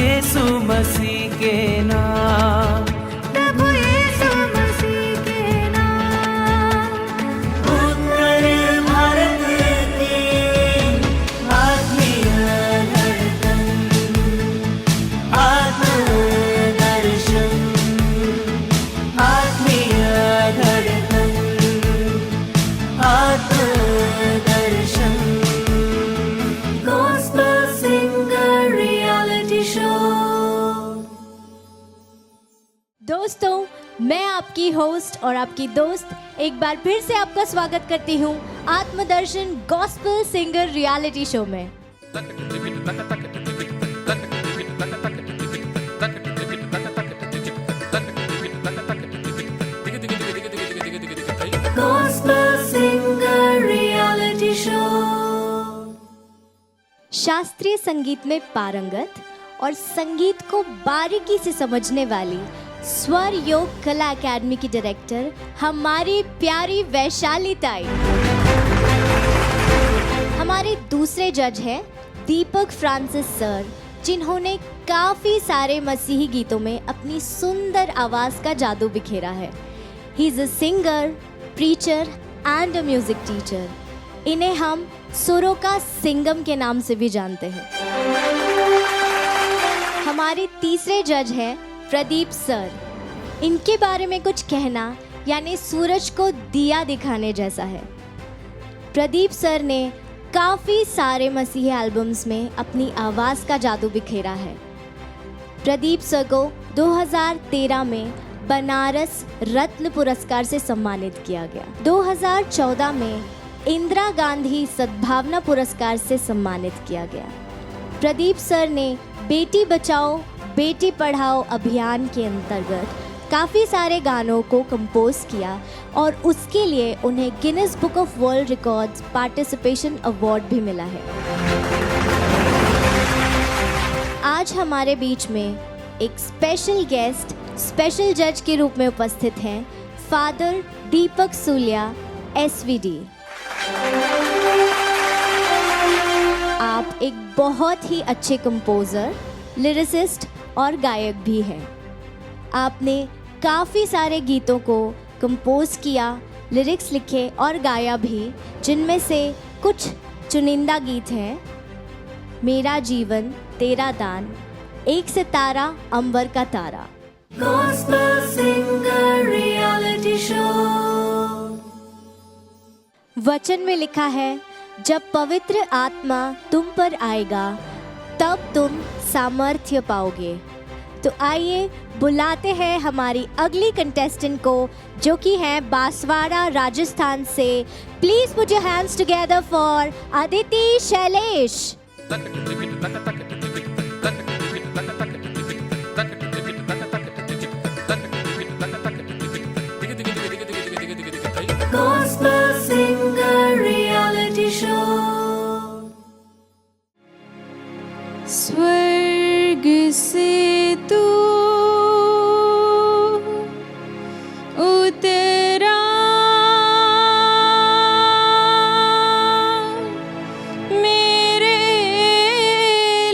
यीशु मसीह के नाम, प्रभु यीशु मसीह के नाम। उत्तर भारत की आत्मीय धड़कन, आत्मदर्शन, आत्मीय धड़कन, आत्मदर्शन। Gospel Singer Reality Show। दोस्तों, मैं आपकी होस्ट और आपकी दोस्त एक बार फिर से आपका स्वागत करती हूँ आत्मदर्शन गॉस्पेल सिंगर रियलिटी शो में। Gospel Singer Reality Show। शास्त्रीय संगीत में पारंगत और संगीत को बारीकी से समझने वाली स्वर योग कला एकेडमी की डायरेक्टर हमारी प्यारी वैशाली ताई। हमारे दूसरे जज हैं दीपक फ्रांसिस सर, जिन्होंने काफी सारे मसीही गीतों में अपनी सुंदर आवाज का जादू बिखेरा है। He is a singer, preacher and a music teacher. इन्हें हम सुरों का सिंगम के नाम से भी जानते हैं। हमारे तीसरे जज हैं प्रदीप सर। इनके बारे में कुछ कहना यानी सूरज को दिया दिखाने जैसा है। प्रदीप सर ने काफ़ी सारे मसीही एल्बम्स में अपनी आवाज़ का जादू बिखेरा है। प्रदीप सर को 2013 में बनारस रत्न पुरस्कार से सम्मानित किया गया। 2014 में इंदिरा गांधी सद्भावना पुरस्कार से सम्मानित किया गया। प्रदीप सर ने बेटी बचाओ बेटी पढ़ाओ अभियान के अंतर्गत काफ़ी सारे गानों को कंपोज किया और उसके लिए उन्हें Guinness book of world records participation award भी मिला है। आज हमारे बीच में एक स्पेशल गेस्ट, स्पेशल जज के रूप में उपस्थित हैं फादर दीपक सूलिया SVD। आप एक बहुत ही अच्छे कंपोज़र, लिरिसिस्ट और गायक भी हैं। आपने काफ़ी सारे गीतों को कंपोज किया, लिरिक्स लिखे और गाया भी, जिनमें से कुछ चुनिंदा गीत हैं मेरा जीवन तेरा दान, एक सितारा अंबर का तारा। Gospel Singer Reality Show। वचन में लिखा है, जब पवित्र आत्मा तुम पर आएगा तब तुम सामर्थ्य पाओगे। तो आइए बुलाते हैं हमारी अगली कंटेस्टेंट को, जो कि है बांसवाड़ा राजस्थान से। Please put your hands together for Aditi Shailesh. Gospel Singer Reality Show। स्वर्ग से तू उतरा, मेरे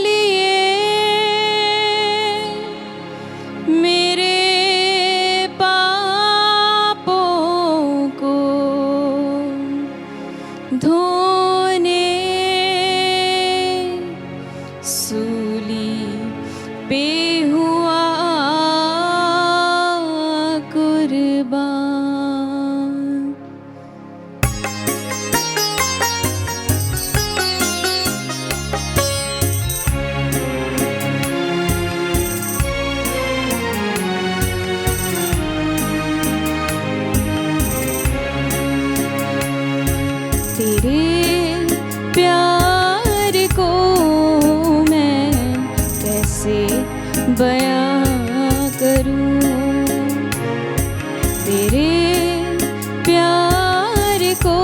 लिए, मेरे पापों को धोने सूली पे हुआ कुर्बान। तेरे प्यार को मैं कैसे बयां करूं, तेरे प्यार को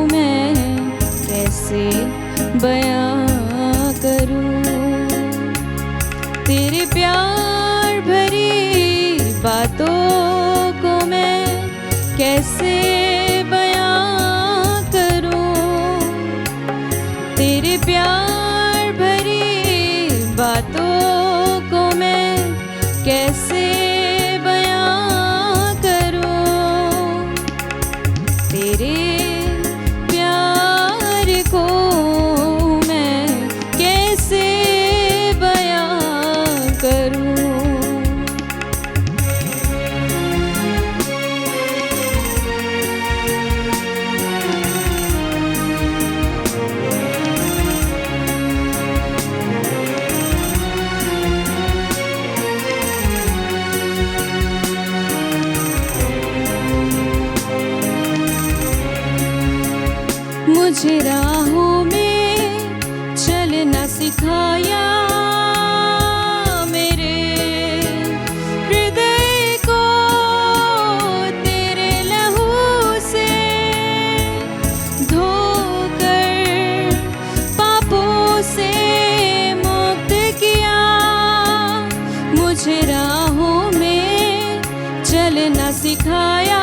मैं कैसे बयां करूं। तेरे प्यार भरी बातों को मैं कैसे बयां करूं। तेरे प्यार भरी बातों को मैं कैसे बयां करूं, तेरे प्यार को मैं कैसे बयां करूं। मुझे राहों में चलना सिखाया, मेरे हृदय को तेरे लहू से धोकर पापों से मुक्त किया। मुझे राहों में चलना सिखाया,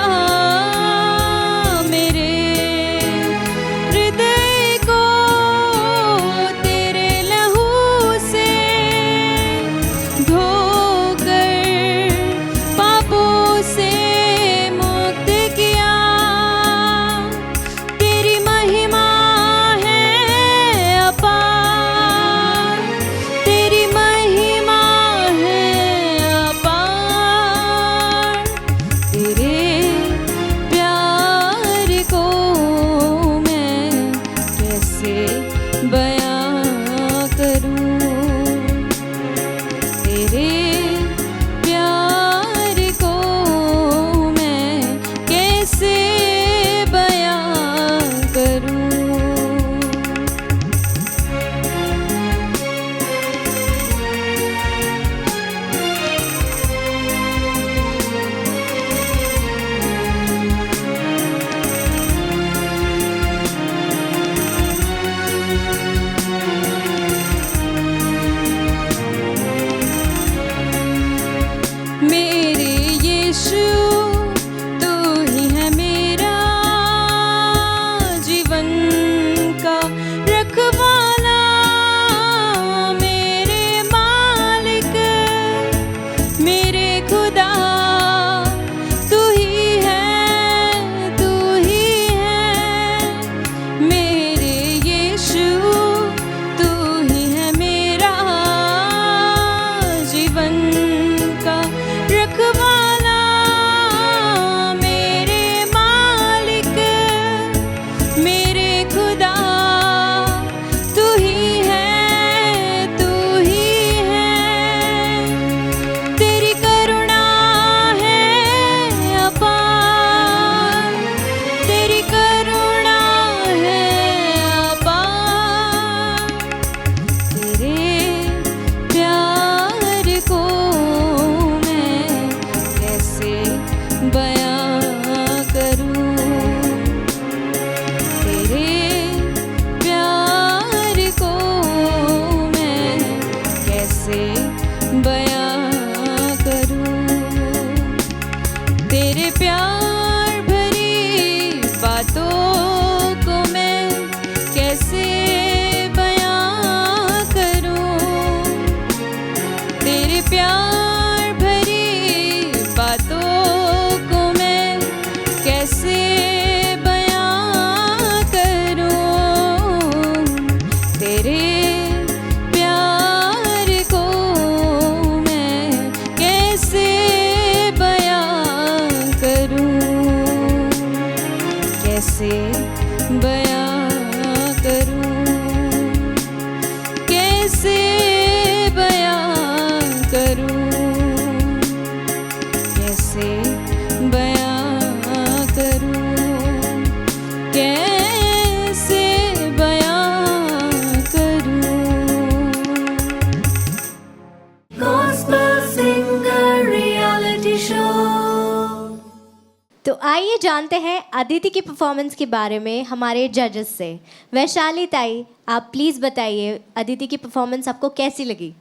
तो आइए जानते हैं अदिति की परफॉर्मेंस के बारे में हमारे जजेस से। वैशाली ताई, आप प्लीज़ बताइए अदिति की परफॉर्मेंस आपको कैसी लगी?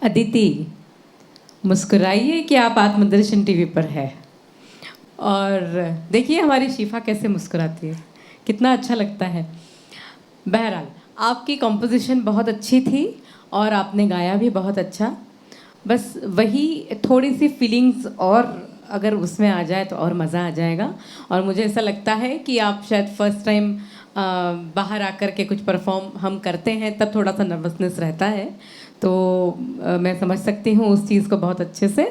अदिति, मुस्कुराइए कि आप आत्मदर्शन टीवी पर है और देखिए हमारी शिफा कैसे मुस्कुराती है, कितना अच्छा लगता है। बहरहाल आपकी कंपोजिशन बहुत अच्छी थी और आपने गाया भी बहुत अच्छा। बस वही थोड़ी सी फीलिंग्स और अगर उसमें आ जाए तो और मज़ा आ जाएगा। और मुझे ऐसा लगता है कि आप शायद फर्स्ट टाइम बाहर आकर के कुछ परफॉर्म हम करते हैं तब थोड़ा सा नर्वसनेस रहता है, तो मैं समझ सकती हूँ उस चीज़ को बहुत अच्छे से।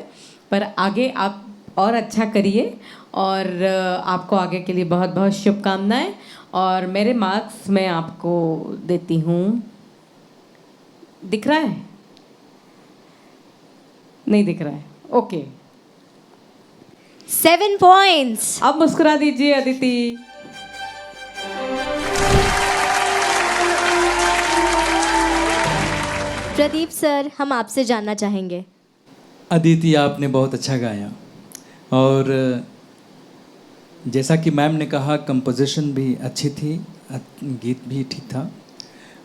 पर आगे आप और अच्छा करिए और आपको आगे के लिए बहुत बहुत शुभकामनाएं। और मेरे मार्क्स मैं आपको देती हूँ, दिख रहा है? नहीं दिख रहा है, ओके। 7 points. अब मुस्कुरा दीजिए अदिति। प्रदीप सर, हम आपसे जानना चाहेंगे। अदिति, आपने बहुत अच्छा गाया और जैसा कि मैम ने कहा कंपोजिशन भी अच्छी थी, गीत भी ठीक था।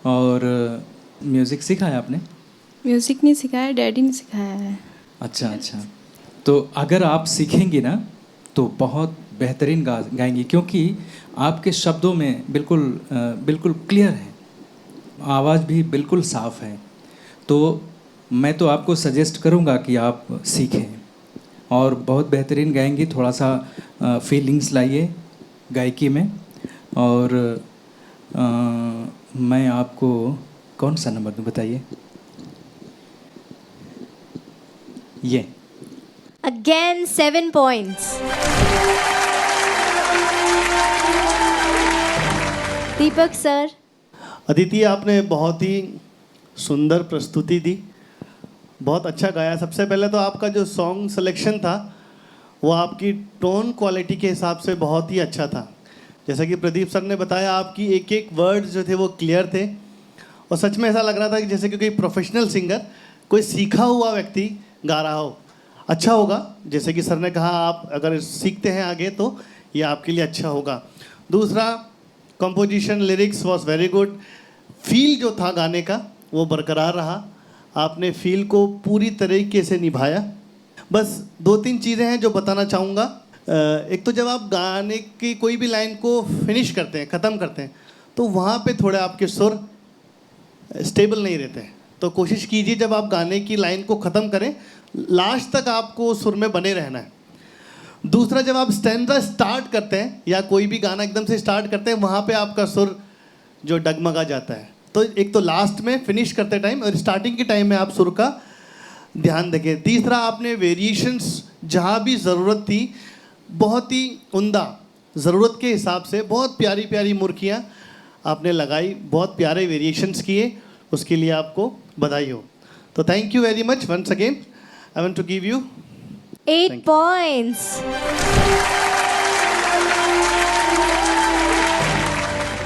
और म्यूज़िक सीखा है आपने? म्यूज़िक नहीं सिखाया, डैडी ने सिखाया है। अच्छा अच्छा, तो अगर आप सीखेंगी ना तो बहुत बेहतरीन गाएंगी, क्योंकि आपके शब्दों में बिल्कुल क्लियर है, आवाज़ भी बिल्कुल साफ़ है। तो मैं तो आपको सजेस्ट करूंगा कि आप सीखें और बहुत बेहतरीन गाएंगी। थोड़ा सा फीलिंग्स लाइए गायकी में। और मैं आपको कौन सा नंबर दूं बताइए? ये Again 7 points. दीपक सर। अदिति, आपने बहुत ही सुंदर प्रस्तुति दी, बहुत अच्छा गाया। सबसे पहले तो आपका जो सॉन्ग सिलेक्शन था वो आपकी टोन क्वालिटी के हिसाब से बहुत ही अच्छा था। जैसा कि प्रदीप सर ने बताया, आपकी एक एक वर्ड जो थे वो क्लियर थे और सच में ऐसा लग रहा था कि जैसे कि कोई प्रोफेशनल सिंगर, कोई सीखा हुआ व्यक्ति गा रहा हो। अच्छा होगा, जैसे कि सर ने कहा, आप अगर सीखते हैं आगे तो ये आपके लिए अच्छा होगा। दूसरा, composition, lyrics was very good. Feel जो था गाने का वो बरकरार रहा, आपने फील को पूरी तरीके से निभाया। बस 2-3 चीज़ें हैं जो बताना चाहूँगा। एक तो जब आप गाने की कोई भी लाइन को फिनिश करते हैं, ख़त्म करते हैं, तो वहाँ पे थोड़े आपके सुर स्टेबल नहीं रहते हैं। तो कोशिश कीजिए जब आप गाने की लाइन को ख़त्म करें, लास्ट तक आपको सुर में बने रहना है। दूसरा, जब आप स्टैंजा स्टार्ट करते हैं या कोई भी गाना एकदम से स्टार्ट करते हैं, वहाँ पे आपका सुर जो डगमगा जाता है। तो एक तो लास्ट में फिनिश करते टाइम और स्टार्टिंग के टाइम में आप सुर का ध्यान देखें। तीसरा, आपने वेरिएशंस जहाँ भी ज़रूरत थी बहुत ही उम्दा, ज़रूरत के हिसाब से बहुत प्यारी प्यारी मुर्कियाँ आपने लगाई, बहुत प्यारे वेरिएशंस किए, उसके लिए आपको बधाई हो। तो thank you very much once again. I want to give you 8 points.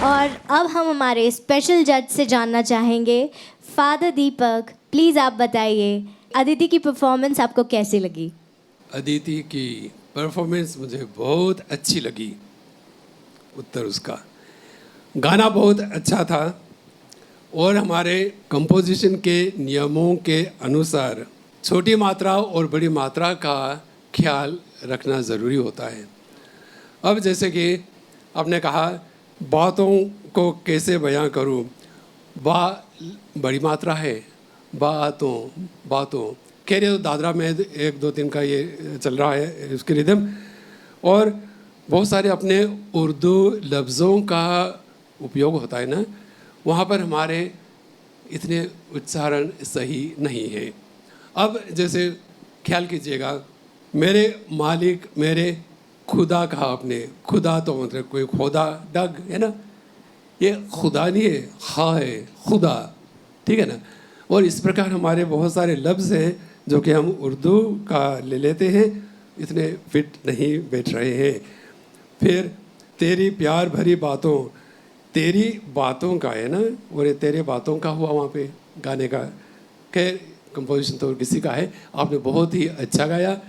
और अब हम हमारे स्पेशल जज से जानना चाहेंगे। फादर दीपक, प्लीज़ आप बताइए अदिति की परफॉर्मेंस आपको कैसी लगी? अदिति की परफॉर्मेंस मुझे बहुत अच्छी लगी। उत्तर उसका गाना बहुत अच्छा था और हमारे कंपोजिशन के नियमों के अनुसार छोटी मात्रा और बड़ी मात्रा का ख्याल रखना ज़रूरी होता है। अब जैसे कि आपने कहा बातों को कैसे बयां करूं, बड़ी मात्रा है, बातों कह रहे तो दादरा में 1-2-3 का ये चल रहा है उसके रिदम। और बहुत सारे अपने उर्दू लफ्ज़ों का उपयोग होता है ना, वहाँ पर हमारे इतने उच्चारण सही नहीं है। अब जैसे ख्याल कीजिएगा, मेरे मालिक, मेरे खुदा कहा आपने, खुदा तो मतलब कोई खुदा डग है ना, ये खुदा नहीं है, हाँ है खुदा, ठीक है ना। और इस प्रकार हमारे बहुत सारे लफ्ज़ हैं जो कि हम उर्दू का ले लेते हैं, इतने फिट नहीं बैठ रहे हैं। फिर तेरी प्यार भरी बातों, तेरी बातों का है ना, और ये तेरे बातों का हुआ वहाँ पे गाने का। खैर कंपोजिशन तो किसी का है, आपने बहुत ही अच्छा गाया।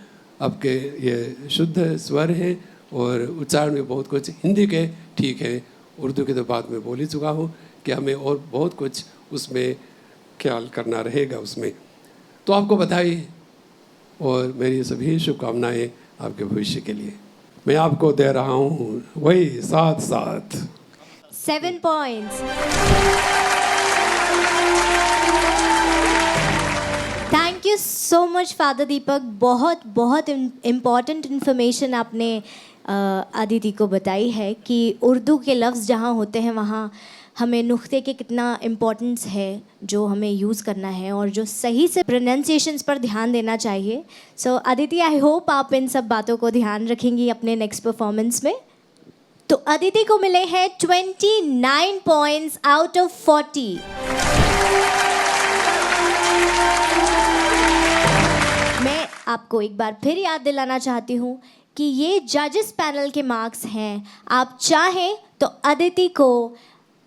आपके ये शुद्ध स्वर हैं और उच्चारण में बहुत कुछ हिंदी के ठीक है, उर्दू की तो बात में बोल ही चुका हूँ कि हमें और बहुत कुछ उसमें ख्याल करना रहेगा उसमें। तो आपको बधाई और मेरी सभी शुभकामनाएं आपके भविष्य के लिए मैं आपको दे रहा हूँ, वही 7 7 points. सो मच फादर दीपक. बहुत बहुत इम्पॉर्टेंट इन्फॉर्मेशन आपने अदिति को बताई है कि उर्दू के लफ्ज़ जहाँ होते हैं वहाँ हमें नुक्ते के कितना इम्पोर्टेंस है जो हमें यूज़ करना है और जो सही से प्रोनाउंसिएशंस पर ध्यान देना चाहिए. सो अदिति, आई होप आप इन सब बातों को ध्यान रखेंगी अपने नेक्स्ट परफॉर्मेंस में. तो अदिति को मिले हैं 29 पॉइंट्स आउट ऑफ 40. मैं आपको एक बार फिर याद दिलाना चाहती हूँ कि ये जजेस पैनल के मार्क्स हैं. आप चाहें तो अदिति को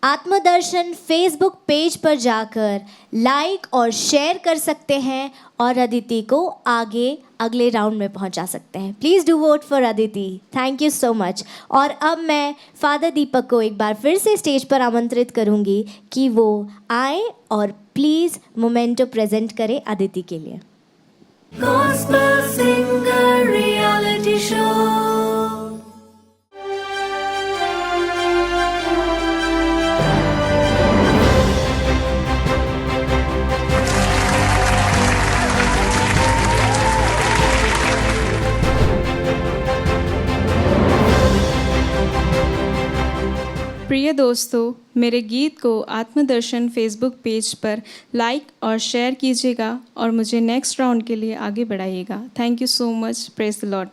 आत्मदर्शन फेसबुक पेज पर जाकर लाइक और शेयर कर सकते हैं और अदिति को आगे अगले राउंड में पहुंचा सकते हैं. Please do vote for Aditi. Thank you so much. और अब मैं फादर दीपक को एक बार फिर से स्टेज पर आमंत्रित करूंगी कि वो आए और प्लीज़ मोमेंटो प्रेजेंट करें अदिति के लिए. Gospel Singer Reality Show. प्रिय दोस्तों, मेरे गीत को आत्मदर्शन फेसबुक पेज पर लाइक और शेयर कीजिएगा और मुझे नेक्स्ट राउंड के लिए आगे बढ़ाइएगा. Thank you so much. Praise the lord.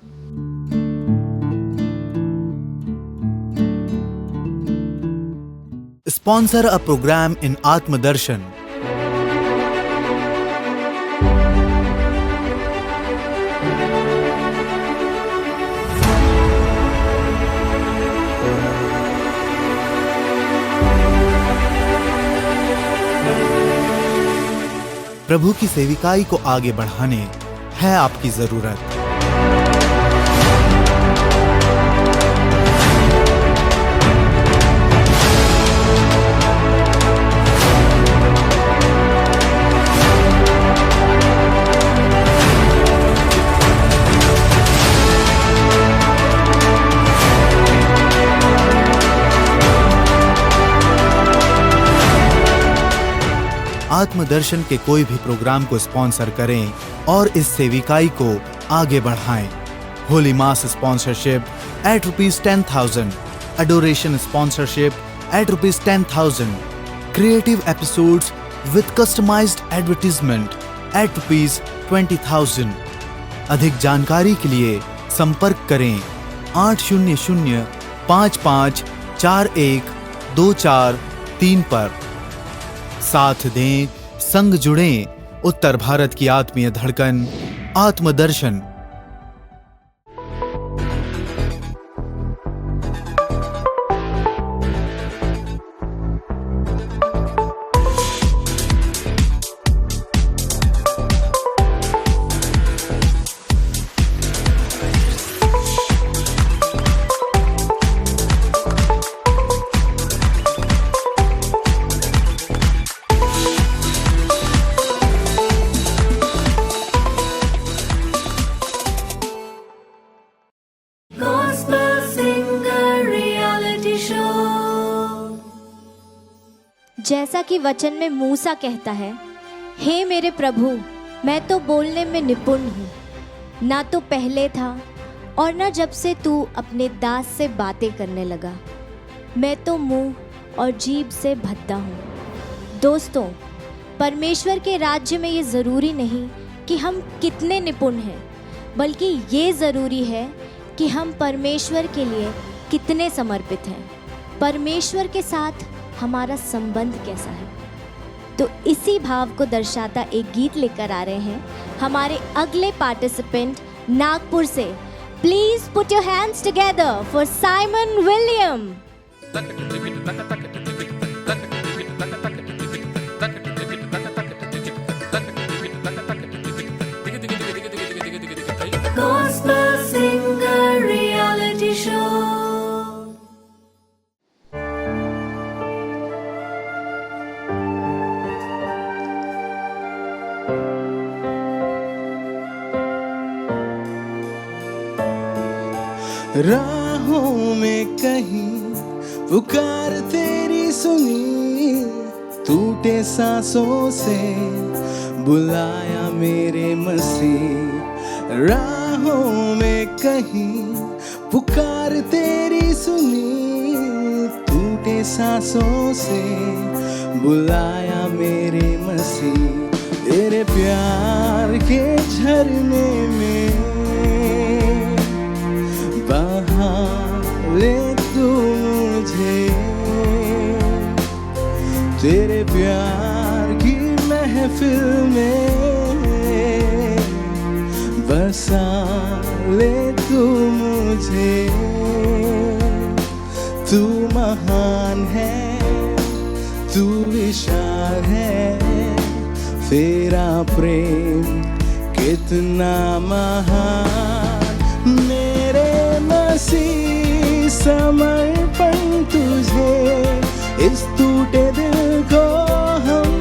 Sponsor a program in Atmadarshan. प्रभु की सेविकाई को आगे बढ़ाने है आपकी जरूरत. आत्मदर्शन के कोई भी प्रोग्राम को स्पॉन्सर करें और इस सेविकाई को आगे बढ़ाएं. होली मास sponsorship at ₹10,000, adoration sponsorship at ₹10,000, creative episodes with customized advertisement at ₹20,000. अधिक जानकारी के लिए संपर्क करें 800-5541243 पर. साथ दें, संग जुड़ें. उत्तर भारत की आत्मीय धड़कन आत्मदर्शन. जैसा कि वचन में मूसा कहता है, हे मेरे प्रभु, मैं तो बोलने में निपुण हूँ, ना तो पहले था और ना जब से तू अपने दास से बातें करने लगा. मैं तो मुंह और जीभ से भद्दा हूँ. दोस्तों, परमेश्वर के राज्य में ये ज़रूरी नहीं कि हम कितने निपुण हैं, बल्कि ये ज़रूरी है कि हम परमेश्वर के लिए कितने समर्पित हैं, परमेश्वर के साथ हमारा संबंध कैसा है. तो इसी भाव को दर्शाता एक गीत लेकर आ रहे हैं हमारे अगले पार्टिसिपेंट नागपुर से. Please put your hands together for Simon William. Gospel Singer Reality Show. राहों में कहीं पुकार तेरी सुनी, टूटे सांसों से बुलाया मेरे मसीह, राहों में कहीं पुकार तेरी सुनी, टूटे सांसों से बुलाया मेरे मसीह, तेरे प्यार के झरने में बहा ले तू मुझे, तेरे प्यार की महफिल में बसा ले तू मुझे। तू महान है, तू विशाल है, तेरा प्रेम कितना महान, मेरे मसीह समर्पण तुझे, इस टूटे दिल को हम,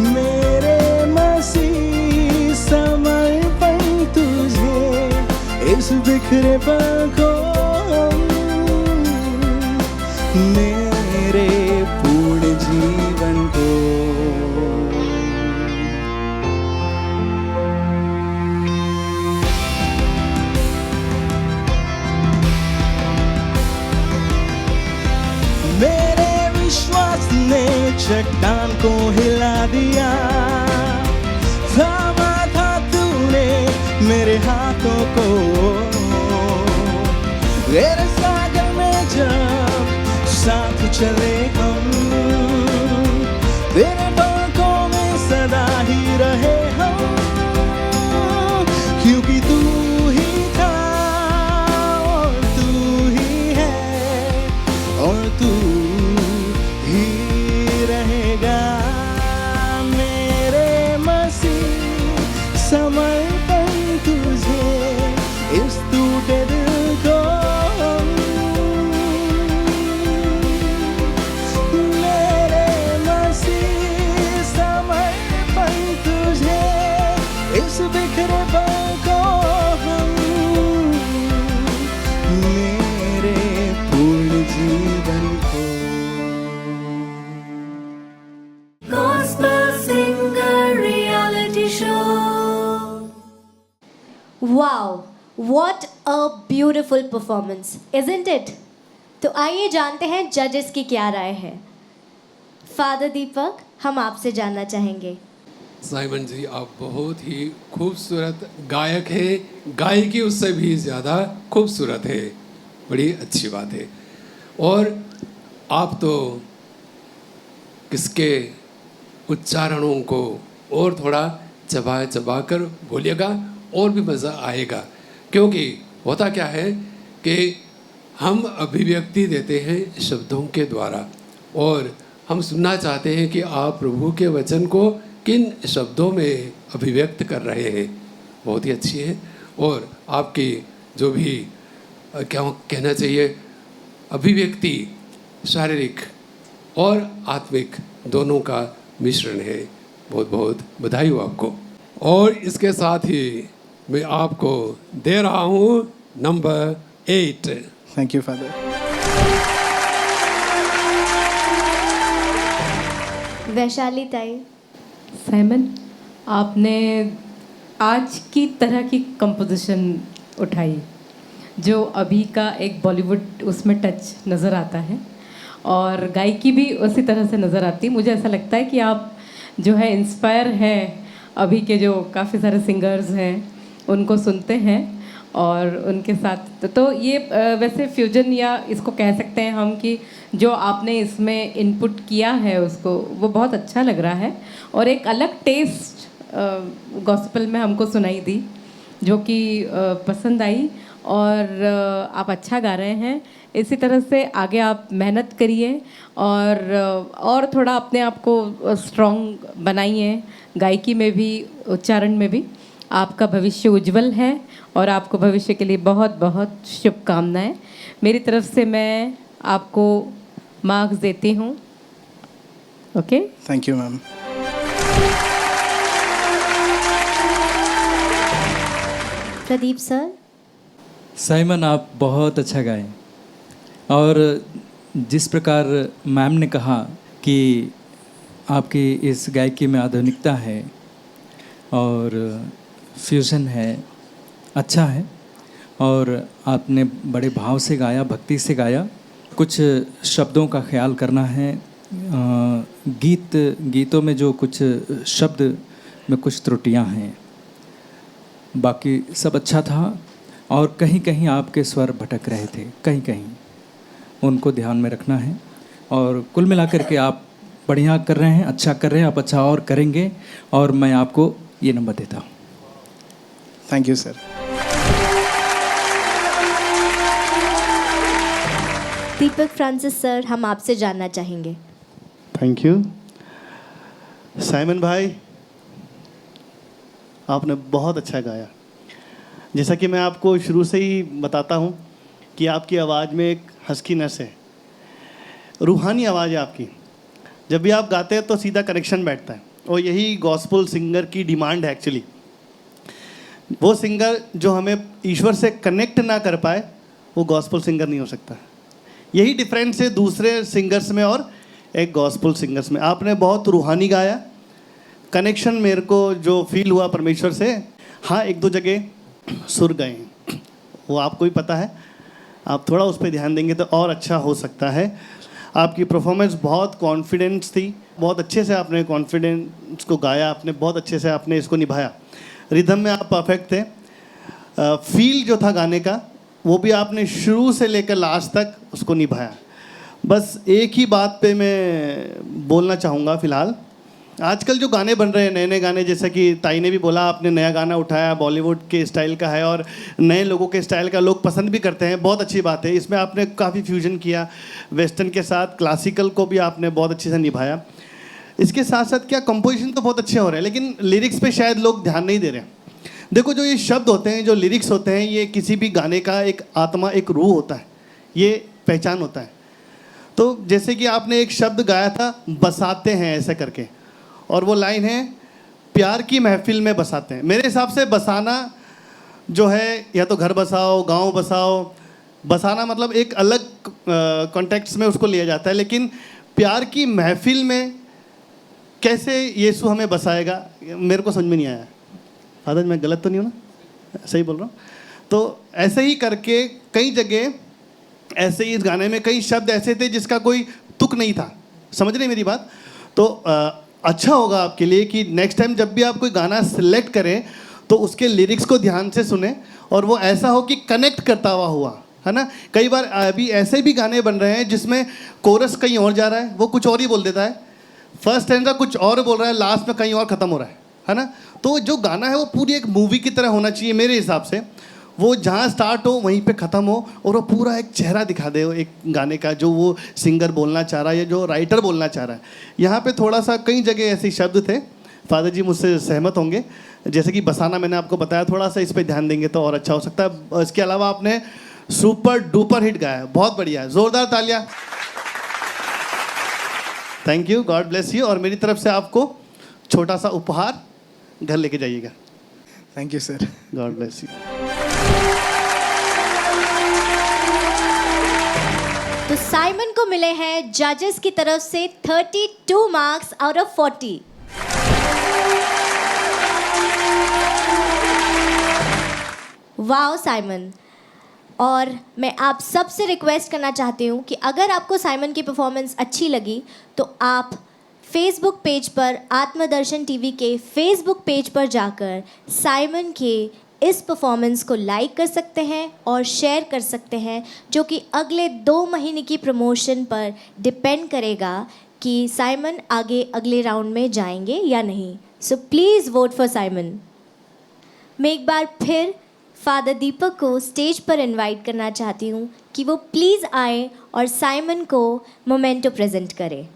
मेरे मसीह समर्पण तुझे, इस बिखरे पल को हम, मेरे पूर्ण जीवन को। मेरे विश्वास ने चट्टान को हिला दिया, थामा था तूने मेरे हाथों को, तेरे सागर में जब साथ चले हम, तेरे पलकों में सदा ही रहे हम, क्योंकि तू ही था और तू ही है और तू ही रहेगा, मेरे मसीह समर्पण तुझे, इस टूटे दिल को हम, मेरे मसीह समर्पण तुझे, इस बिखरे पल को हम, मेरे पूर्ण जीवन को। Gospel Singer Reality Show. Wow, what a beautiful performance, isn't it? तो आइए जानते हैं जजेस की क्या राय है। फादर दीपक, हम आपसे जानना चाहेंगे। साइमन जी, आप बहुत ही खूबसूरत गायक हैं, गायकी उससे भी ज़्यादा खूबसूरत है, बड़ी अच्छी बात है। और आप तो किसके उच्चारणों को और थोड़ा चबा चबा कर बोलिएगा और भी मज़ा आएगा, क्योंकि होता क्या है कि हम अभिव्यक्ति देते हैं शब्दों के द्वारा, और हम सुनना चाहते हैं कि आप प्रभु के वचन को किन शब्दों में अभिव्यक्त कर रहे हैं। बहुत ही अच्छी है, और आपकी जो भी क्या कहना चाहिए अभिव्यक्ति शारीरिक और आत्मिक दोनों का मिश्रण है। बहुत बहुत बधाई हो आपको। और इसके साथ ही मैं आपको दे रहा हूँ number 8। Thank you father. Vaishali ताई। साइमन, आपने आज की तरह की कंपोजिशन उठाई जो अभी का एक बॉलीवुड उसमें टच नज़र आता है, और गायकी भी उसी तरह से नज़र आती है। मुझे ऐसा लगता है कि आप जो है इंस्पायर है अभी के जो काफ़ी सारे सिंगर्स हैं उनको सुनते हैं और उनके साथ, तो ये वैसे फ्यूजन या इसको कह सकते हैं हम कि जो आपने इसमें इनपुट किया है उसको, वो बहुत अच्छा लग रहा है, और एक अलग टेस्ट गॉस्पेल में हमको सुनाई दी जो कि पसंद आई, और आप अच्छा गा रहे हैं। इसी तरह से आगे आप मेहनत करिए और थोड़ा अपने आप को स्ट्रॉन्ग बनाइए, गायकी में भी, उच्चारण में भी। आपका भविष्य उज्जवल है और आपको भविष्य के लिए बहुत बहुत शुभकामनाएं। मेरी तरफ से मैं आपको मार्क्स देती हूँ। Okay, thank you ma'am. Pradeep sir. Simon, आप बहुत अच्छा गाए, और जिस प्रकार मैम ने कहा कि आपकी इस गायकी में आधुनिकता है और फ्यूज़न है, अच्छा है। और आपने बड़े भाव से गाया, भक्ति से गाया। कुछ शब्दों का ख्याल करना है। गीतों में जो कुछ शब्द में कुछ त्रुटियां हैं, बाकी सब अच्छा था। और कहीं कहीं आपके स्वर भटक रहे थे, कहीं कहीं उनको ध्यान में रखना है। और कुल मिलाकर के आप बढ़िया कर रहे हैं, अच्छा कर रहे हैं, आप अच्छा और करेंगे। और मैं आपको ये नंबर देता हूँ। Thank you sir. Deepak Francis sir, हम आपसे जानना चाहेंगे। Thank you. साइमन भाई, आपने बहुत अच्छा गाया। जैसा कि मैं आपको शुरू से ही बताता हूँ कि आपकी आवाज़ में एक हस्कीनेस है, रूहानी आवाज़ है आपकी। जब भी आप गाते हैं तो सीधा कनेक्शन बैठता है, और यही गॉस्पेल सिंगर की डिमांड है एक्चुअली। वो सिंगर जो हमें ईश्वर से कनेक्ट ना कर पाए, वो गॉस्पेल सिंगर नहीं हो सकता। यही डिफरेंस है दूसरे सिंगर्स में और एक गॉस्पेल सिंगर्स में। आपने बहुत रूहानी गाया। कनेक्शन मेरे को जो फील हुआ परमेश्वर से, हाँ एक दो जगह सुर गए हैं, वो आपको भी पता है। आप थोड़ा उस पर ध्यान देंगे तो और अच्छा हो सकता है। आपकी परफॉर्मेंस बहुत कॉन्फिडेंस थी, बहुत अच्छे से आपने कॉन्फिडेंस को गाया, आपने बहुत अच्छे से आपने इसको निभाया। रिदम में आप परफेक्ट थे। फील जो था गाने का, वो भी आपने शुरू से लेकर लास्ट तक उसको निभाया। बस एक ही बात पे मैं बोलना चाहूँगा फ़िलहाल। आजकल जो गाने बन रहे हैं, नए नए गाने, जैसे कि ताई ने भी बोला, आपने नया गाना उठाया, बॉलीवुड के स्टाइल का है और नए लोगों के स्टाइल का लोग पसंद भी करते हैं, बहुत अच्छी बात है। इसमें आपने काफ़ी फ्यूजन किया वेस्टर्न के साथ, क्लासिकल को भी आपने बहुत अच्छे से निभाया। इसके साथ साथ क्या कंपोजिशन तो बहुत अच्छे हो रहे हैं, लेकिन लिरिक्स पे शायद लोग ध्यान नहीं दे रहे हैं। देखो, जो ये शब्द होते हैं, जो लिरिक्स होते हैं, ये किसी भी गाने का एक आत्मा, एक रूह होता है, ये पहचान होता है। तो जैसे कि आपने एक शब्द गाया था, बसाते हैं ऐसे करके, और वो लाइन है, प्यार की महफिल में बसाते हैं। मेरे हिसाब से बसाना जो है, या तो घर बसाओ, गांव बसाओ, बसाना मतलब एक अलग कॉन्टेक्स्ट में उसको लिया जाता है, लेकिन प्यार की महफिल में कैसे यीशु हमें बसाएगा, मेरे को समझ में नहीं आया। फादर, मैं गलत तो नहीं हूँ ना, सही बोल रहा हूँ? तो ऐसे ही करके कई जगह, ऐसे ही इस गाने में कई शब्द ऐसे थे जिसका कोई तुक नहीं था। समझ रहे मेरी बात? तो अच्छा होगा आपके लिए कि नेक्स्ट टाइम जब भी आप कोई गाना सिलेक्ट करें तो उसके लिरिक्स को ध्यान से सुने, और वो ऐसा हो कि कनेक्ट करता हुआ है ना। कई बार अभी ऐसे भी गाने बन रहे हैं जिसमें कोरस कहीं और जा रहा है, वो कुछ और ही बोल देता है, फर्स्ट स्टैंजा कुछ और बोल रहा है, लास्ट में कहीं और ख़त्म हो रहा है ना। तो जो गाना है वो पूरी एक मूवी की तरह होना चाहिए मेरे हिसाब से। वो जहाँ स्टार्ट हो वहीं पे ख़त्म हो, और वो पूरा एक चेहरा दिखा दे एक गाने का, जो वो सिंगर बोलना चाह रहा है या जो राइटर बोलना चाह रहा है। यहाँ पे थोड़ा सा कई जगह ऐसे शब्द थे, फादर जी मुझसे सहमत होंगे। जैसे कि बसाना मैंने आपको बताया, थोड़ा सा इस पर ध्यान देंगे तो और अच्छा हो सकता है। इसके अलावा आपने सुपर डुपर हिट गाया, बहुत बढ़िया, ज़ोरदार तालियाँ। Thank you, God bless you. और मेरी तरफ से आपको छोटा सा उपहार घर लेके जाइएगा। Thank you sir. God bless you. तो साइमन को मिले हैं जजेस की तरफ से 32 marks out of 40। Wow Simon. और मैं आप सबसे रिक्वेस्ट करना चाहती हूँ कि अगर आपको साइमन की परफॉर्मेंस अच्छी लगी तो आप फेसबुक पेज पर, आत्मदर्शन टीवी के फेसबुक पेज पर जाकर साइमन के इस परफॉर्मेंस को लाइक कर सकते हैं और शेयर कर सकते हैं, जो कि अगले 2 महीने की प्रमोशन पर डिपेंड करेगा कि साइमन आगे अगले राउंड में जाएंगे या नहीं। So please vote for Simon. मैं एक बार फिर फादर दीपक को स्टेज पर इनवाइट करना चाहती हूँ कि वो प्लीज़ आए और साइमन को मोमेंटो प्रेजेंट करें।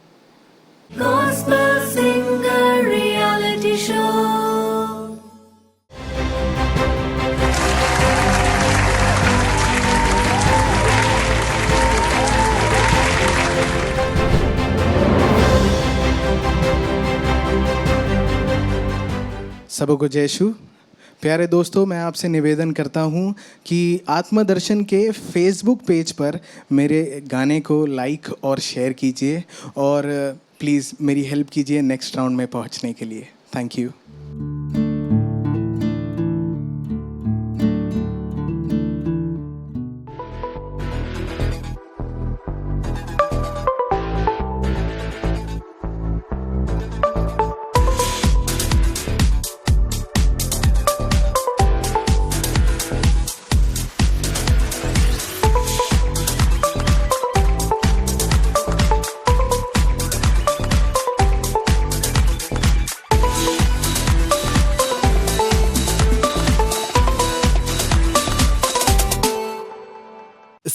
Gospel Singer Reality Show. सबको जय यीशु। प्यारे दोस्तों, मैं आपसे निवेदन करता हूं कि आत्मदर्शन के फेसबुक पेज पर मेरे गाने को लाइक और शेयर कीजिए, और प्लीज़ मेरी हेल्प कीजिए नेक्स्ट राउंड में पहुंचने के लिए। Thank you.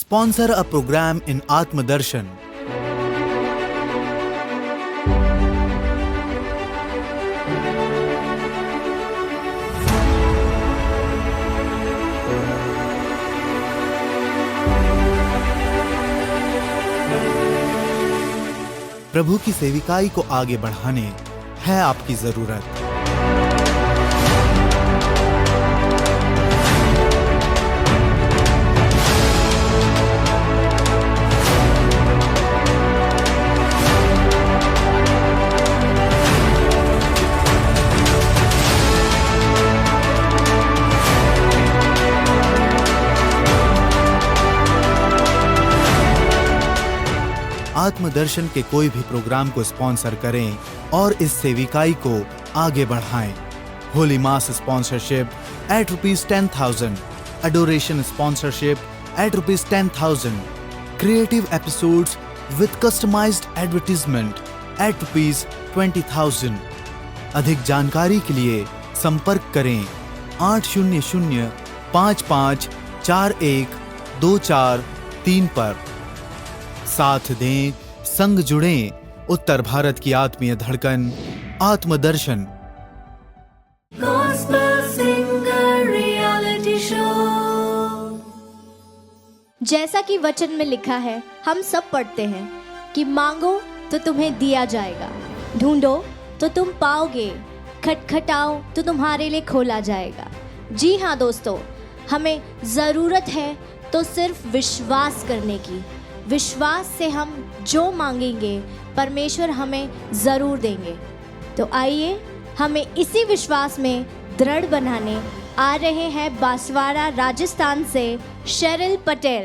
Sponsor a program in Atma Darshan. प्रभु की सेविकाई को आगे बढ़ाने है आपकी जरूरत। आत्मदर्शन के कोई भी प्रोग्राम को स्पॉन्सर करें और इस सेविकाई को आगे बढ़ाएं। होली मास sponsorship at ₹10,000, adoration sponsorship at ₹10,000, creative episodes with customized advertisement at ₹20,000। अधिक जानकारी के लिए संपर्क करें 800-5541-2434 पर। साथ दें, संग जुड़ें, उत्तर भारत की आत्मीय धड़कन आत्मदर्शन। Gospel Singer Reality Show। जैसा कि वचन में लिखा है, हम सब पढ़ते हैं कि मांगो तो तुम्हें दिया जाएगा, ढूंढो तो तुम पाओगे, खटखटाओ तो तुम्हारे लिए खोला जाएगा। जी हाँ दोस्तों, हमें ज़रूरत है तो सिर्फ विश्वास करने की। विश्वास से हम जो मांगेंगे परमेश्वर हमें ज़रूर देंगे। तो आइए हमें इसी विश्वास में दृढ़ बनाने आ रहे हैं बांसवाड़ा राजस्थान से Sheryl Patel.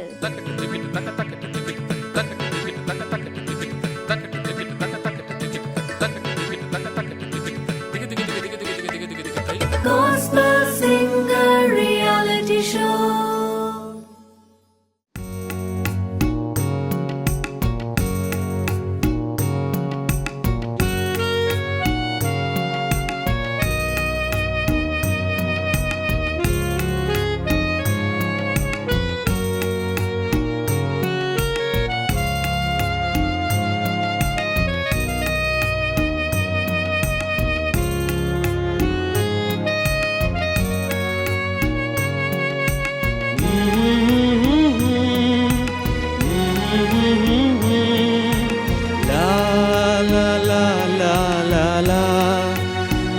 Gospel Singer Reality Show।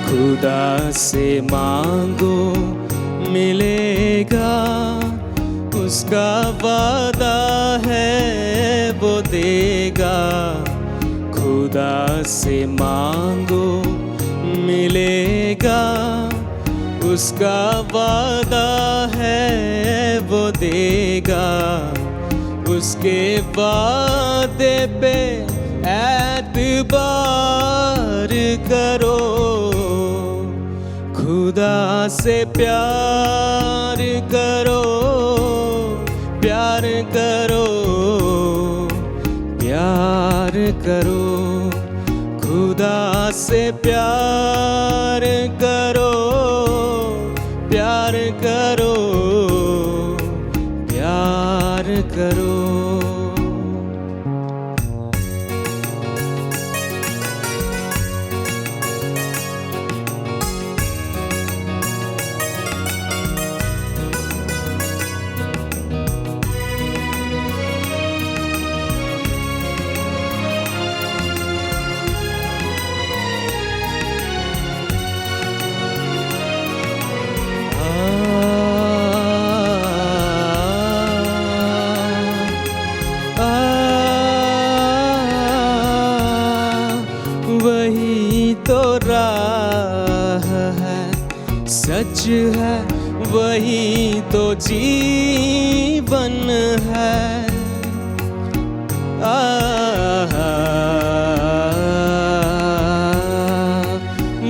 खुदा से मांगो मिलेगा, उसका वादा है वो देगा। खुदा से मांगो मिलेगा, उसका वादा है वो देगा। उसके वादे पे एतबार करो, खुदा से प्यार करो, प्यार करो, प्यार करो। खुदा से प्यार करो, प्यार करो, प्यार करो। सच है वही तो जीवन है।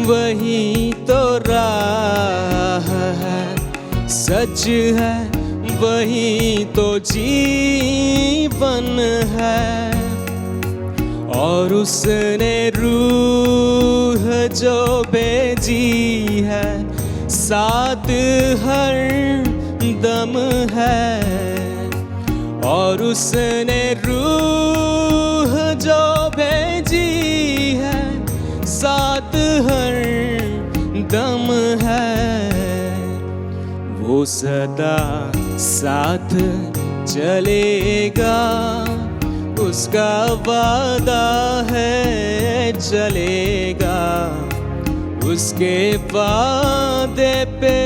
वही तो राह है, सच है वही तो जीवन है। और उसने रूह जो भेजी है साथ हर दम है। और उसने रूह जो भेजी है साथ हर दम है। वो सदा साथ चलेगा, उसका वादा है चलेगा। उसके वादे पे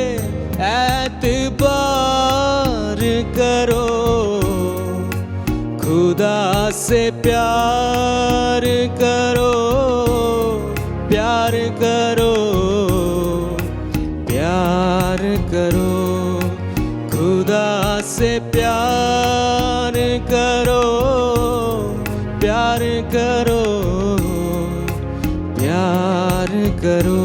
एतबार करो, खुदा से प्यार करो, प्यार करो, प्यार करो। खुदा से प्यार करो, प्यार करो, प्यार करो।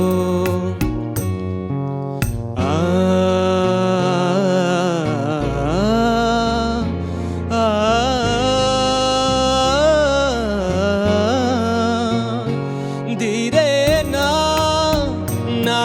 धीरे ना ना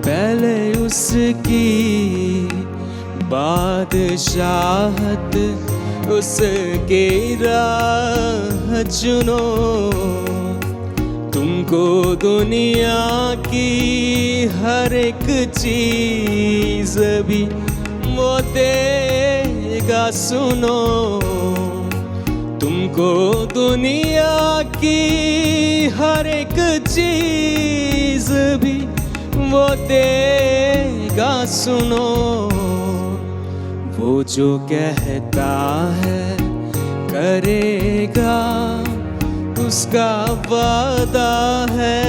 पहले उसकी बादशाहत उसके राह चुनो। तुमको दुनिया की हर एक चीज भी वो देगा सुनो। तुमको दुनिया की हर एक चीज भी वो देगा सुनो। वो जो कहता है करेगा, उसका वादा है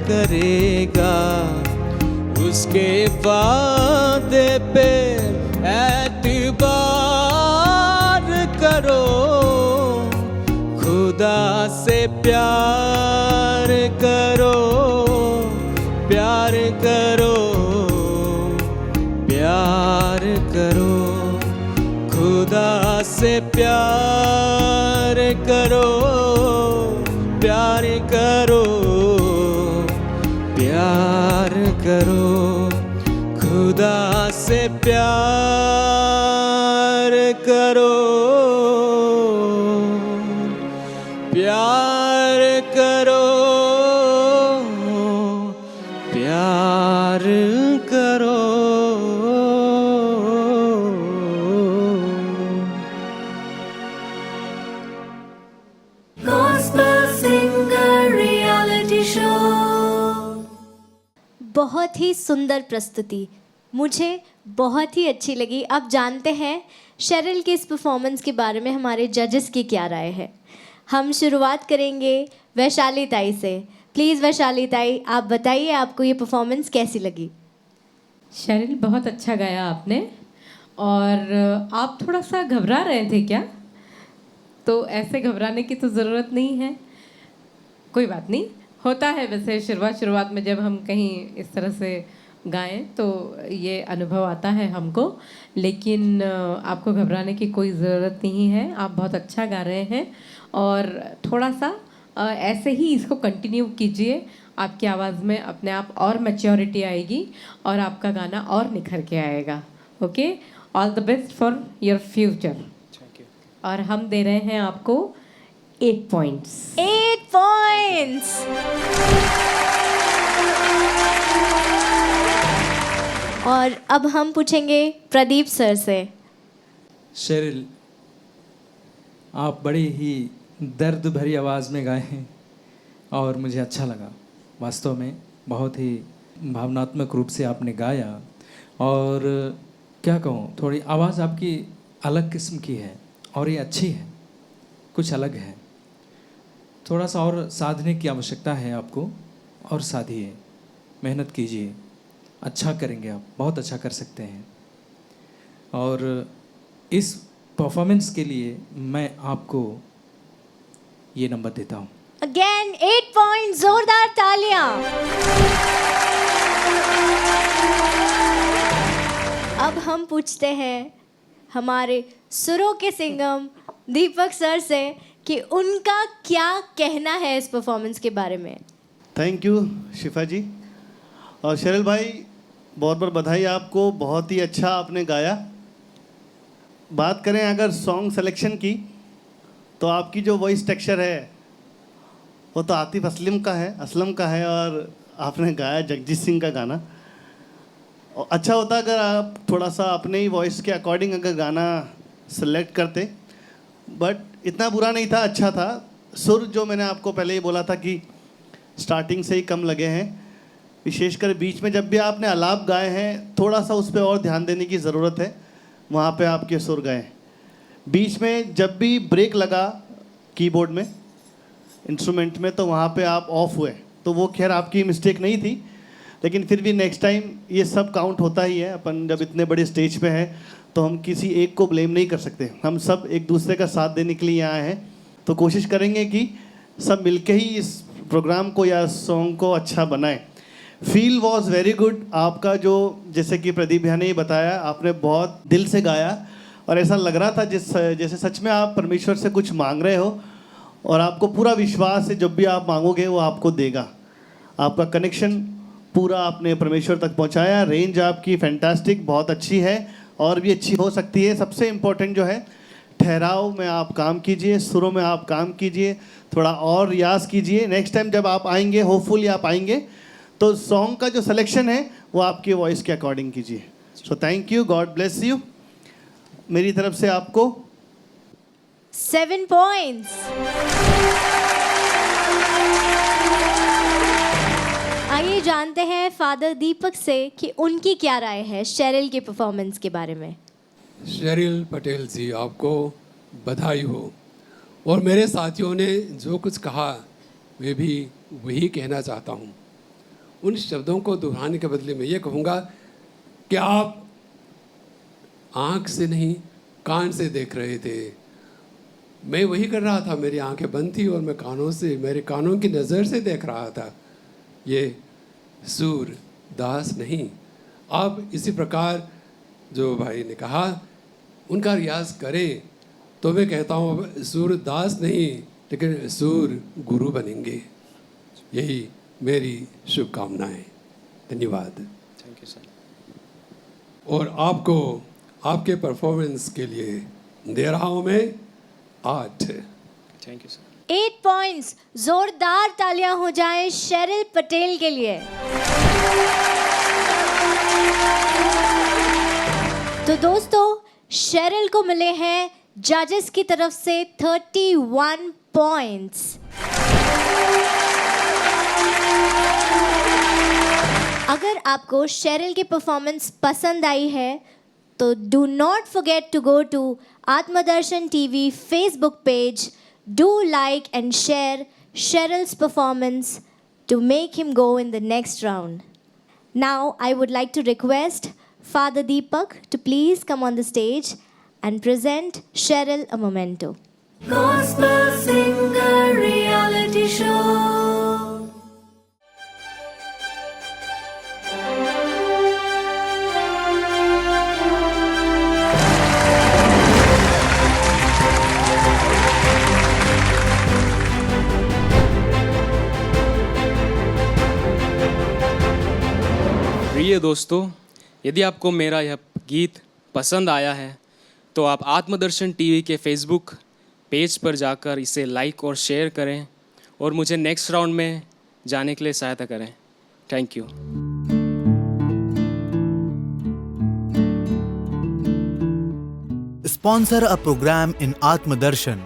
करेगा। उसके वादे पे एतबार करो, खुदा से प्यार करो, प्यार करो, प्यार करो। खुदा से प्यार करो, प्यार करो, प्यार करो। खुदा से प्यार करो, प्यार करो, प्यार करो। Gospel Singer Reality Show. बहुत ही सुंदर प्रस्तुति, मुझे बहुत ही अच्छी लगी। अब जानते हैं शेरिल की इस परफॉर्मेंस के बारे में हमारे जजेस की क्या राय है। हम शुरुआत करेंगे वैशाली ताई से। प्लीज़ वैशाली ताई, आप बताइए आपको ये परफॉर्मेंस कैसी लगी। शेरिल, बहुत अच्छा गाया आपने। और आप थोड़ा सा घबरा रहे थे क्या? तो ऐसे घबराने की तो ज़रूरत नहीं है, कोई बात नहीं, होता है। वैसे शुरुआत में जब हम कहीं इस तरह से गाएं तो ये अनुभव आता है हमको, लेकिन आपको घबराने की कोई ज़रूरत नहीं है। आप बहुत अच्छा गा रहे हैं और थोड़ा सा ऐसे ही इसको कंटिन्यू कीजिए। आपकी आवाज़ में अपने आप और मैच्योरिटी आएगी और आपका गाना और निखर के आएगा। Okay, all the best for your future. और हम दे रहे हैं आपको 8 पॉइंट्स। 8 पॉइंट्स। और अब हम पूछेंगे प्रदीप सर से। शेरिल, आप बड़ी ही दर्द भरी आवाज़ में गाए हैं और मुझे अच्छा लगा। वास्तव में बहुत ही भावनात्मक रूप से आपने गाया। और क्या कहूँ, थोड़ी आवाज़ आपकी अलग किस्म की है और ये अच्छी है, कुछ अलग है। थोड़ा सा और साधने की आवश्यकता है आपको, और साधिए, मेहनत कीजिए, अच्छा करेंगे आप, बहुत अच्छा कर सकते हैं। और इस परफॉर्मेंस के लिए मैं आपको ये नंबर देता हूँ। अगेन 8 पॉइंट, जोरदार तालियां। अब हम पूछते हैं हमारे सुरों के सिंगम दीपक सर से कि उनका क्या कहना है इस परफॉर्मेंस के बारे में। थैंक यू शिफा जी। और शेरल भाई, बहुत बहुत बधाई आपको, बहुत ही अच्छा आपने गाया। बात करें अगर सॉन्ग सिलेक्शन की, तो आपकी जो वॉइस टेक्सचर है वो तो आतिफ असलम का है, और आपने गाया जगजीत सिंह का गाना। और अच्छा होता अगर आप थोड़ा सा अपने ही वॉइस के अकॉर्डिंग अगर गाना सेलेक्ट करते, बट इतना बुरा नहीं था, अच्छा था। सुर जो मैंने आपको पहले ही बोला था कि स्टार्टिंग से ही कम लगे हैं, विशेषकर बीच में जब भी आपने आलाप गाए हैं, थोड़ा सा उस पर और ध्यान देने की ज़रूरत है, वहाँ पे आपके सुर गए। बीच में जब भी ब्रेक लगा कीबोर्ड में, इंस्ट्रूमेंट में, तो वहाँ पे आप ऑफ हुए, तो वो खैर आपकी मिस्टेक नहीं थी, लेकिन फिर भी नेक्स्ट टाइम ये सब काउंट होता ही है। अपन जब इतने बड़े स्टेज पे हैं तो हम किसी एक को ब्लेम नहीं कर सकते, हम सब एक दूसरे का साथ देने के लिए आए हैं। तो कोशिश करेंगे कि सब मिलके ही इस प्रोग्राम को या सॉन्ग को अच्छा बनाएं। फील वॉज वेरी गुड आपका, जो जैसे कि प्रदीप भैया ने ही बताया, आपने बहुत दिल से गाया और ऐसा लग रहा था जैसे सच में आप परमेश्वर से कुछ मांग रहे हो, और आपको पूरा विश्वास है जब भी आप मांगोगे वो आपको देगा। आपका कनेक्शन पूरा आपने परमेश्वर तक पहुंचाया। रेंज आपकी फैंटास्टिक, बहुत अच्छी है और भी अच्छी हो सकती है। सबसे इम्पोर्टेंट जो है, ठहराव में आप काम कीजिए, सुरों में आप काम कीजिए, थोड़ा और रियाज कीजिए। नेक्स्ट टाइम जब आप आएंगे, होपफुली आप आएंगे, तो सॉन्ग का जो सिलेक्शन है वो आपकी वॉइस के अकॉर्डिंग कीजिए। So thank you, God bless you. मेरी तरफ से आपको 7 पॉइंट्स। आइए जानते हैं फादर दीपक से कि उनकी क्या राय है शेरिल के परफॉर्मेंस के बारे में। शेरिल पटेल जी, आपको बधाई हो। और मेरे साथियों ने जो कुछ कहा, मैं भी वही कहना चाहता हूँ। उन शब्दों को दोहराने के बदले में ये कहूँगा कि आप आँख से नहीं, कान से देख रहे थे। मैं वही कर रहा था, मेरी आंखें बंद थी और मैं मेरे कानों की नज़र से देख रहा था। ये सूर दास नहीं। आप इसी प्रकार जो भाई ने कहा उनका रियाज करें, तो मैं कहता हूँ सूर दास नहीं, लेकिन सूर गुरु बनेंगे। यही मेरी शुभकामनाएं। धन्यवाद। Thank you sir. और आपको आपके परफॉर्मेंस के लिए दे रहा हूँ मैं 8। Thank you sir. 8 पॉइंट्स। जोरदार तालियां हो जाएं शेरिल पटेल के लिए। तो दोस्तों, शेरिल को मिले हैं जजेस की तरफ से 31 पॉइंट्स। अगर आपको शेरिल की परफॉर्मेंस पसंद आई है तो do not forget to go to Atmadarshan TV Facebook page. Do like and share Sheril's performance to make him go in the next round. Now I would like to request Father Deepak to please come on the stage and present Sheril a memento. Gospel Singer Reality Show. प्रिय दोस्तों, यदि आपको मेरा यह गीत पसंद आया है तो आप आत्मदर्शन टीवी के फेसबुक पेज पर जाकर इसे लाइक और शेयर करें और मुझे नेक्स्ट राउंड में जाने के लिए सहायता करें। Thank you. Sponsor a program in Atmadarshan.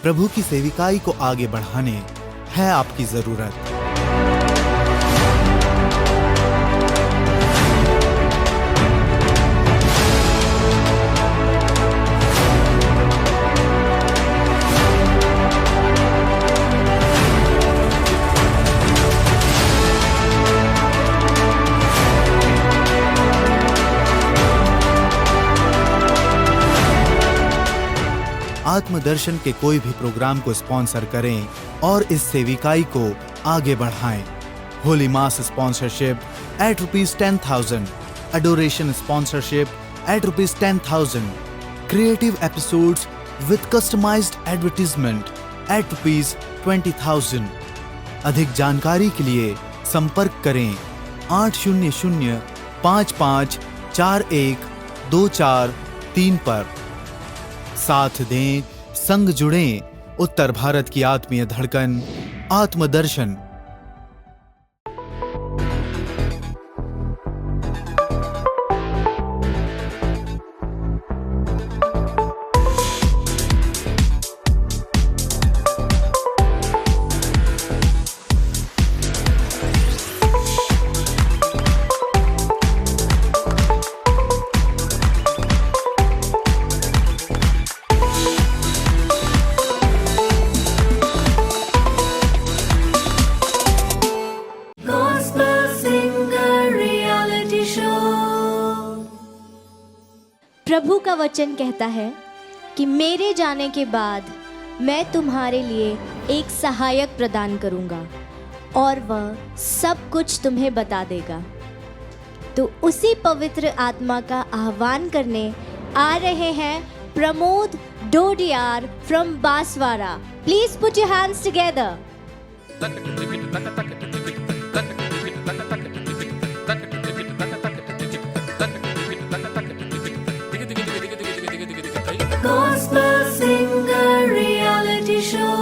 प्रभु की सेविकाई को आगे बढ़ाने है आपकी जरूरत। आत्मदर्शन के कोई भी प्रोग्राम को स्पॉन्सर करें और इस सेविकाई को आगे बढ़ाएं। होली मास sponsorship at ₹10,000, adoration sponsorship at ₹10,000, creative episodes with customized advertisement at ₹20,000। अधिक जानकारी के लिए संपर्क करें 800-5541-2434 पर। साथ दें, संग जुड़ें, उत्तर भारत की आत्मीय धड़कन आत्मदर्शन। Gospel Singer Reality Show। प्रभु का वचन कहता है कि मेरे जाने के बाद मैं तुम्हारे लिए एक सहायक प्रदान करूंगा और वह सब कुछ तुम्हें बता देगा। तो उसी पवित्र आत्मा का आह्वान करने आ रहे हैं Pramod Dodiyar from Banswara. Please put your hands together. Gospel Singer Reality Show।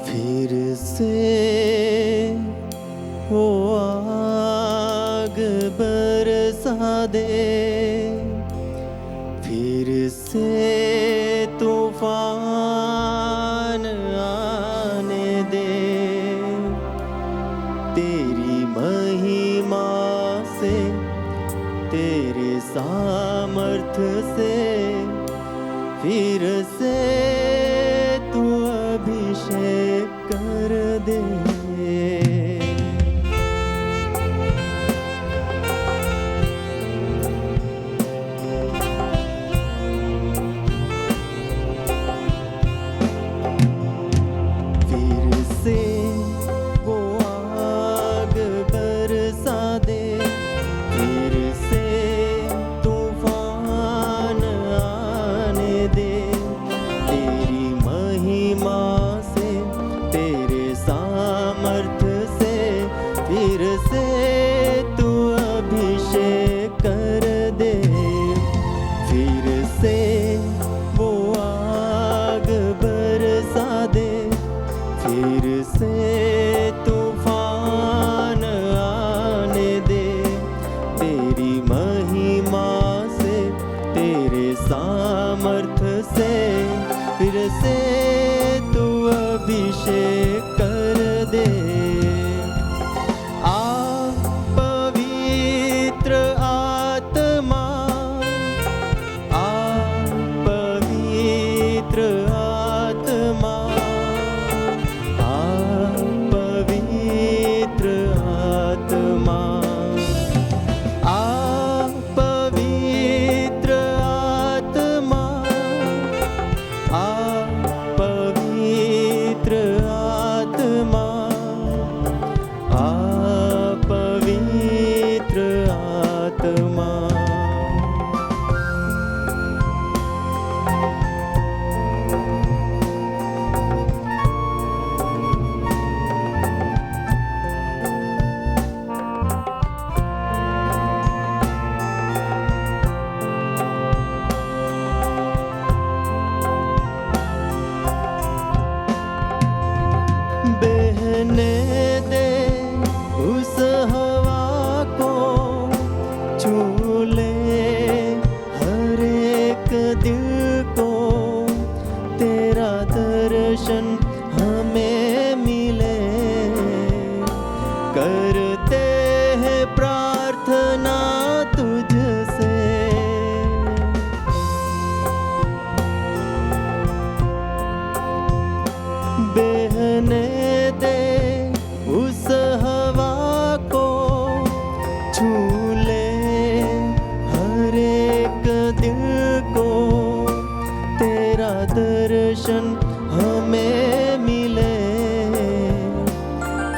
फिर से वो आग बरसा दे, फिर से तूफान आने दे, तेरी महिमा से, तेरे सामर्थ्य से, फिर से तू अभिषेक कर दे। फिर से वो आग बरसा दे, फिर से तूफान आने दे, तेरी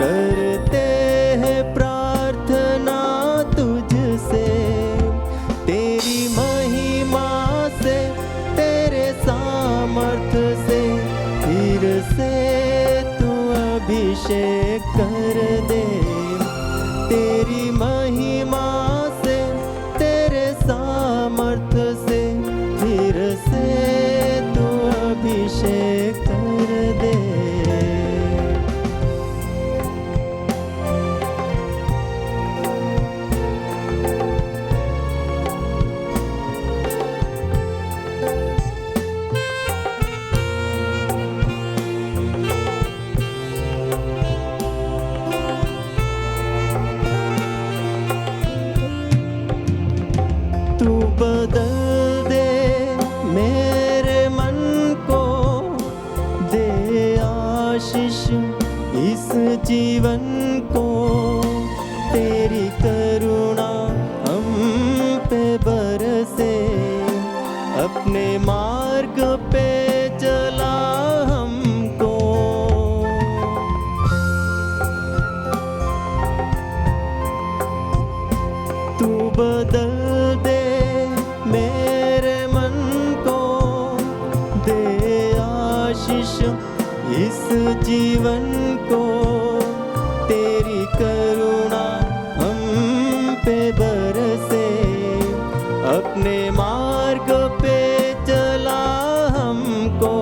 करते हैं प्रार्थना तुझसे, तेरी महिमा से, तेरे सामर्थ्य से, फिर से तू अभिषेक कर दे। तेरी महिमा से, तेरे सामर्थ्य से, फिर से तू अभिषेक कर दे। तू बदल दे मेरे मन को, दे आशीष इस जीवन को, तेरी करुणा हम पे बरसे, अपने मार्ग पे चला हमको। तू बदल दे मेरे मन को, दे आशीष इस जीवन को, तेरी करुणा हम पे बरसे, अपने मार्ग पे चला हमको।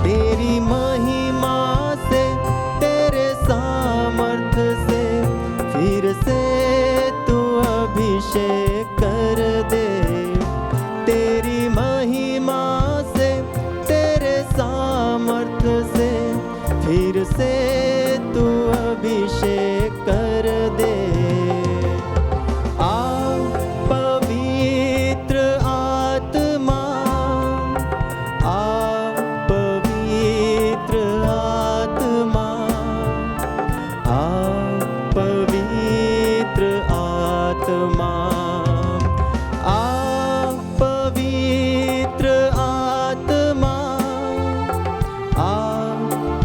तेरी महिमा से, तेरे सामर्थ्य से, फिर से तू अभिषेक कर दे। तेरी महिमा से, तेरे सामर्थ्य से, फिर से तू अभिषेक कर दे। आ पवित्र आत्मा, आ पवित्र आत्मा, आ पवित्र आत्मा, आ पवित्र आत्मा, आ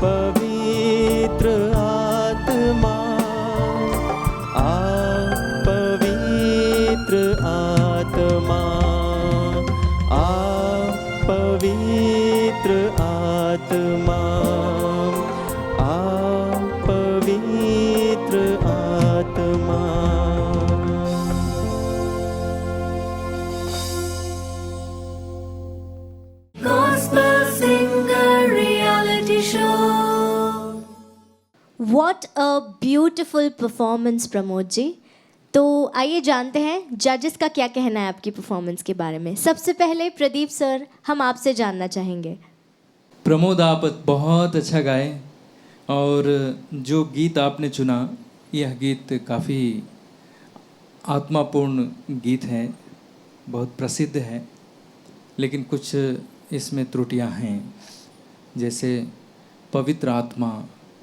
पवित्र आत्मा, आ पवित्र आत्मा, आ पवित्र आत्मा, आ पवित्र आत्मा। Gospel Singer Reality Show. What a beautiful performance, Pramod ji. तो आइए जानते हैं जजेस का क्या कहना है आपकी परफॉर्मेंस के बारे में। सबसे पहले प्रदीप सर, हम आपसे जानना चाहेंगे। प्रमोद, आप बहुत अच्छा गाए और जो गीत आपने चुना, यह गीत काफ़ी आत्मापूर्ण गीत है, बहुत प्रसिद्ध है, लेकिन कुछ इसमें त्रुटियां हैं। जैसे पवित्र आत्मा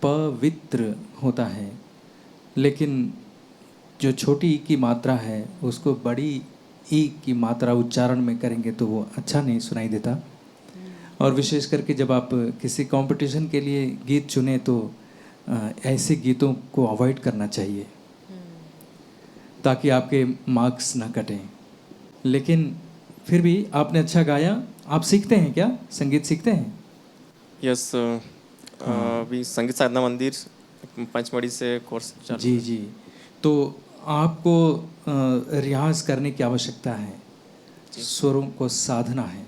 पवित्र होता है, लेकिन जो छोटी ई की मात्रा है उसको बड़ी ई की मात्रा उच्चारण में करेंगे तो वो अच्छा नहीं सुनाई देता। और विशेष करके जब आप किसी कंपटीशन के लिए गीत चुने तो ऐसे गीतों को अवॉइड करना चाहिए ताकि आपके मार्क्स ना कटें। लेकिन फिर भी आपने अच्छा गाया। आप सीखते हैं क्या, संगीत सीखते हैं? यस, अभी संगीत साधना मंदिर पंचमढ़ी से कोर्स चालू। जी जी, तो आपको रियाज करने की आवश्यकता है, सुरों को साधना है,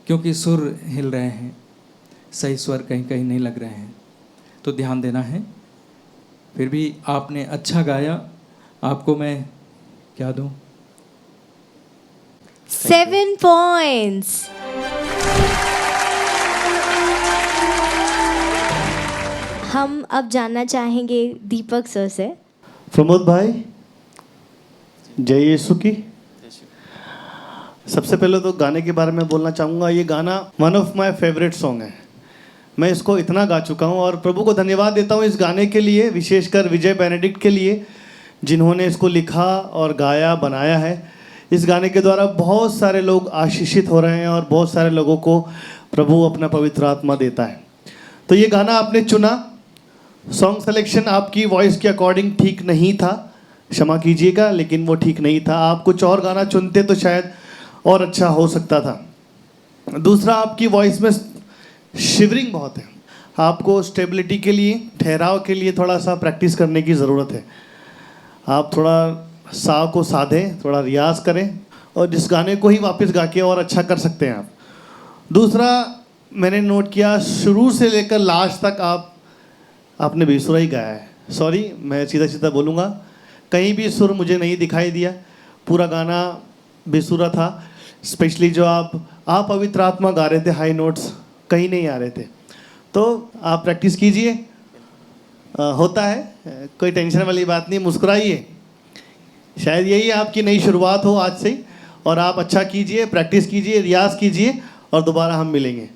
क्योंकि सुर हिल रहे हैं, सही स्वर कहीं कहीं नहीं लग रहे हैं, तो ध्यान देना है। फिर भी आपने अच्छा गाया, आपको मैं क्या दूं? 7 points। हम अब जानना चाहेंगे दीपक सर से। प्रमोद भाई, जय यीशु की। सबसे पहले तो गाने के बारे में बोलना चाहूँगा। ये गाना one of my favourite song है। मैं इसको इतना गा चुका हूँ और प्रभु को धन्यवाद देता हूँ इस गाने के लिए, विशेषकर विजय बेनेडिक्ट के लिए, जिन्होंने इसको लिखा और गाया, बनाया है। इस गाने के द्वारा बहुत सारे लोग आशीषित हो रहे हैं और बहुत सारे लोगों को प्रभु अपना पवित्र आत्मा देता है। तो ये गाना आपने चुना सॉन्ग सिलेक्शन आपकी वॉइस के अकॉर्डिंग ठीक नहीं था, क्षमा कीजिएगा, लेकिन वो ठीक नहीं था। आप कुछ और गाना चुनते तो शायद और अच्छा हो सकता था। दूसरा, आपकी वॉइस में शिवरिंग बहुत है। आपको स्टेबिलिटी के लिए, ठहराव के लिए थोड़ा सा प्रैक्टिस करने की ज़रूरत है। आप थोड़ा सा को साधें, थोड़ा रियाज करें और जिस गाने को ही वापस गा के और अच्छा कर सकते हैं आप। दूसरा, मैंने नोट किया शुरू से लेकर लास्ट तक आपने बेसुरा ही गाया है। सॉरी, मैं सीधा सीधा बोलूँगा, कहीं भी सुर मुझे नहीं दिखाई दिया, पूरा गाना बेसुरा था। स्पेशली जो आप पवित्र आत्मा गा रहे थे, हाई नोट्स कहीं नहीं आ रहे थे। तो आप प्रैक्टिस कीजिए, होता है, कोई टेंशन वाली बात नहीं, मुस्कुराइए। शायद यही आपकी नई शुरुआत हो आज से, और आप अच्छा कीजिए, प्रैक्टिस कीजिए, रियाज कीजिए और दोबारा हम मिलेंगे।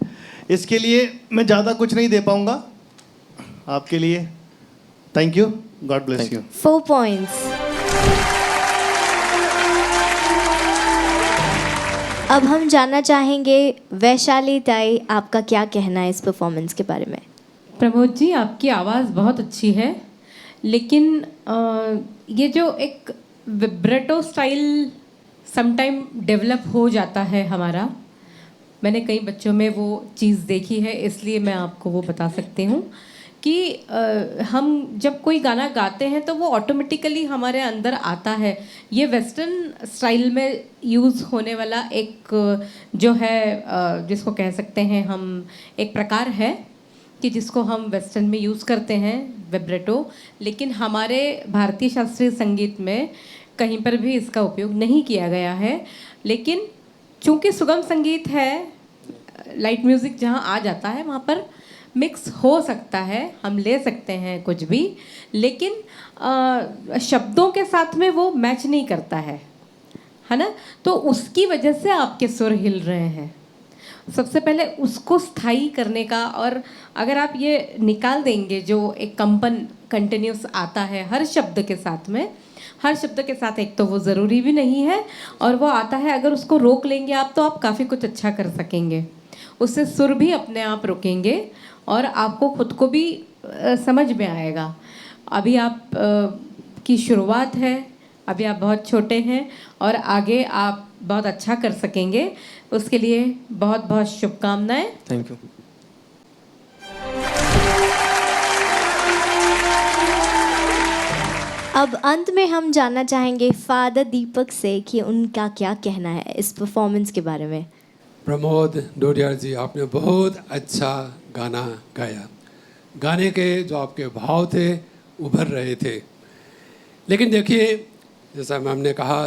इसके लिए मैं ज़्यादा कुछ नहीं दे पाऊँगा आपके लिए। Thank you, God bless you. 4 points. अब हम जानना चाहेंगे वैशाली ताई, आपका क्या कहना है इस परफॉर्मेंस के बारे में? प्रमोद जी, आपकी आवाज़ बहुत अच्छी है, लेकिन ये जो एक विब्रेटो स्टाइल समटाइम डेवलप हो जाता है हमारा, मैंने कई बच्चों में वो चीज़ देखी है, इसलिए मैं आपको वो बता सकती हूँ कि हम जब कोई गाना गाते हैं तो वो ऑटोमेटिकली हमारे अंदर आता है। ये वेस्टर्न स्टाइल में यूज़ होने वाला एक जो है जिसको कह सकते हैं हम, एक प्रकार है कि जिसको हम वेस्टर्न में यूज़ करते हैं, विब्रेटो। लेकिन हमारे भारतीय शास्त्रीय संगीत में कहीं पर भी इसका उपयोग नहीं किया गया है। लेकिन चूँकि सुगम संगीत है, लाइट म्यूज़िक जहाँ आ जाता है वहाँ पर मिक्स हो सकता है, हम ले सकते हैं कुछ भी, लेकिन शब्दों के साथ में वो मैच नहीं करता है ना। तो उसकी वजह से आपके सुर हिल रहे हैं। सबसे पहले उसको स्थायी करने का, और अगर आप ये निकाल देंगे जो एक कंपन कंटिन्यूस आता है हर शब्द के साथ में, हर शब्द के साथ, एक तो वो ज़रूरी भी नहीं है और वो आता है, अगर उसको रोक लेंगे आप तो आप काफ़ी कुछ अच्छा कर सकेंगे। उससे सुर भी अपने आप रुकेंगे और आपको खुद को भी समझ में आएगा। अभी आप की शुरुआत है, अभी आप बहुत छोटे हैं और आगे आप बहुत अच्छा कर सकेंगे। उसके लिए बहुत बहुत शुभकामनाएं। Thank you. अब अंत में हम जानना चाहेंगे फादर दीपक से कि उनका क्या कहना है इस परफॉर्मेंस के बारे में। प्रमोद डोडियार जी, आपने बहुत अच्छा गाना गाया। गाने के जो आपके भाव थे उभर रहे थे। लेकिन देखिए, जैसा मैम ने कहा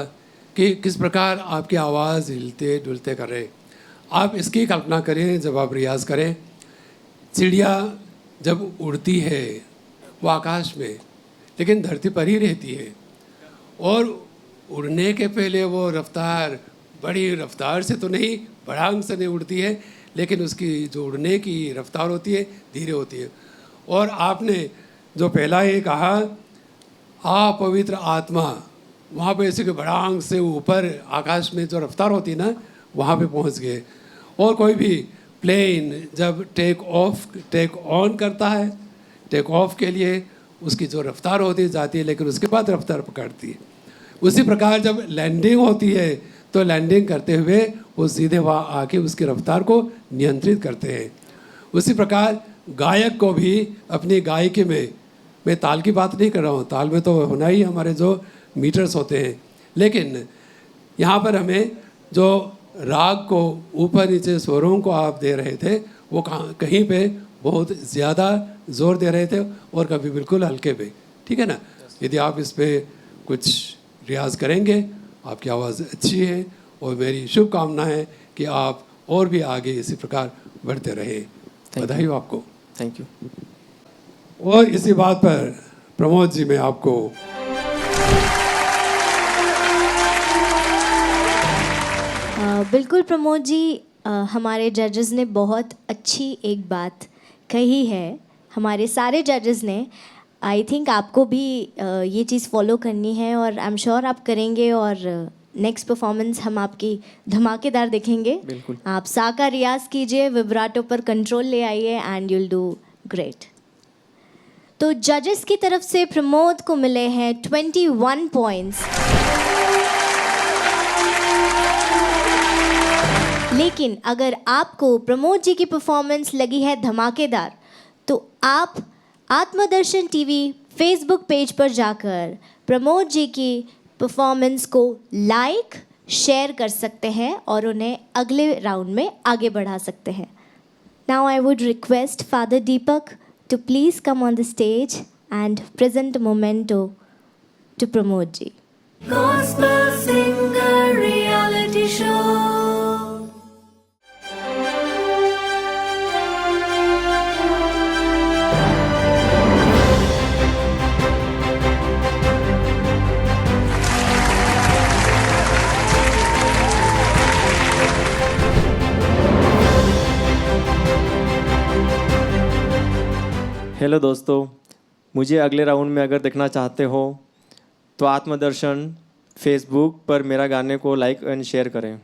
कि किस प्रकार आपकी आवाज़ हिलते डुलते कर रहे। आप इसकी कल्पना करें, जब आप रियाज़ करें, चिड़िया जब उड़ती है वो आकाश में, लेकिन धरती पर ही रहती है, और उड़ने के पहले वो रफ्तार बड़ी रफ्तार से तो नहीं, बढ़ांग से नहीं उड़ती है, लेकिन उसकी जो उड़ने की रफ्तार होती है धीरे होती है। और आपने जो पहला ये कहा, पवित्र आत्मा, वहाँ पे ऐसे कि बढ़ांग से ऊपर आकाश में जो रफ्तार होती है ना, वहाँ पे पहुँच गए। और कोई भी प्लेन जब टेक ऑन करता है, टेक ऑफ के लिए उसकी जो रफ्तार होती जाती है, लेकिन उसके बाद रफ्तार पकड़ती है। उसी प्रकार जब लैंडिंग होती है तो लैंडिंग करते हुए वो सीधे वहाँ आके उसकी रफ्तार को नियंत्रित करते हैं। उसी प्रकार गायक को भी अपनी गायकी में, मैं ताल की बात नहीं कर रहा हूँ, ताल में तो होना ही हमारे जो मीटर्स होते हैं, लेकिन यहाँ पर हमें जो राग को ऊपर नीचे स्वरों को आप दे रहे थे, वो कहीं पे बहुत ज़्यादा जोर दे रहे थे और कभी बिल्कुल हल्के पे, ठीक है ना। यदि आप इस पर कुछ रियाज करेंगे, आपकी आवाज़ अच्छी है और मेरी शुभकामना है कि आप और भी आगे इसी प्रकार बढ़ते रहे। बधाई हो आपको। Thank you. और इसी बात पर प्रमोद जी, मैं आपको बिल्कुल प्रमोद जी, हमारे जजेस ने बहुत अच्छी एक बात कही है, हमारे सारे जजेस ने। आई थिंक आपको भी ये चीज़ फॉलो करनी है और आई एम श्योर आप करेंगे, और नेक्स्ट परफॉर्मेंस हम आपकी धमाकेदार देखेंगे। बिल्कुल। आप सा का रियाज कीजिए, विब्राटो पर कंट्रोल ले आइए एंड यूल डू ग्रेट। तो जजेस की तरफ से प्रमोद को मिले हैं 21 पॉइंट्स। लेकिन अगर आपको प्रमोद जी की परफॉर्मेंस लगी है धमाकेदार, तो आप आत्मदर्शन टीवी फेसबुक पेज पर जाकर प्रमोद जी की परफॉर्मेंस को लाइक शेयर कर सकते हैं और उन्हें अगले राउंड में आगे बढ़ा सकते हैं। Now I would request father Deepak to please come on the stage and present a memento to Pramod ji. Gospel Singer Reality Show. Hello दोस्तों, मुझे अगले राउंड में अगर देखना चाहते हो तो आत्मदर्शन फेसबुक पर मेरा गाने को लाइक एंड शेयर करें।